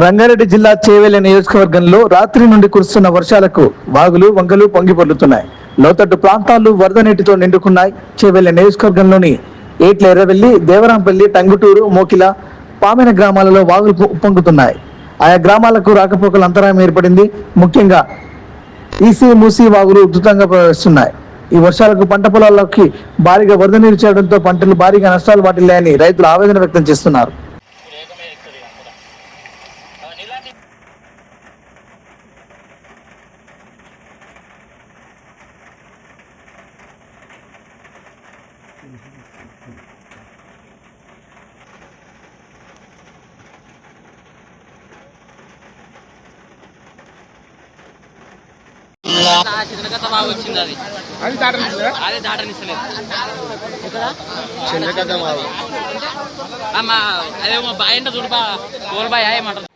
రంగారెడ్డి జిల్లా చేవెళ్ల నియోజకవర్గంలో రాత్రి నుండి కురుస్తున్న వర్షాలకు వాగులు వంకలు పొంగిపొర్లుతున్నాయి. లోతట్టు ప్రాంతాలు వరద నీటితో నిండుకున్నాయి. చేవెళ్ల నియోజకవర్గంలోని ఏట్ల ఎర్రవెల్లి, దేవరాంపల్లి, టంగుటూరు, మోకిల, పామెన గ్రామాలలో వాగులు పొంగుతున్నాయి. ఆయా గ్రామాలకు రాకపోకలు అంతరాయం ఏర్పడింది. ముఖ్యంగా ఈసీ, మూసీ వాగులు ఉధృతంగా ప్రవహిస్తున్నాయి. ఈ వర్షాలకు పంట పొలాల్లోకి భారీగా వరద నీరు చేరడంతో పంటలు భారీగా నష్టాలు వాటిల్లాయని రైతులు ఆవేదన వ్యక్తం చేస్తున్నారు. వచ్చింది అది దాటనిస్తలేదు. అదేమో బాయ్ అంటే చూడు బా కోల్ బాయ్ ఏమంటారు.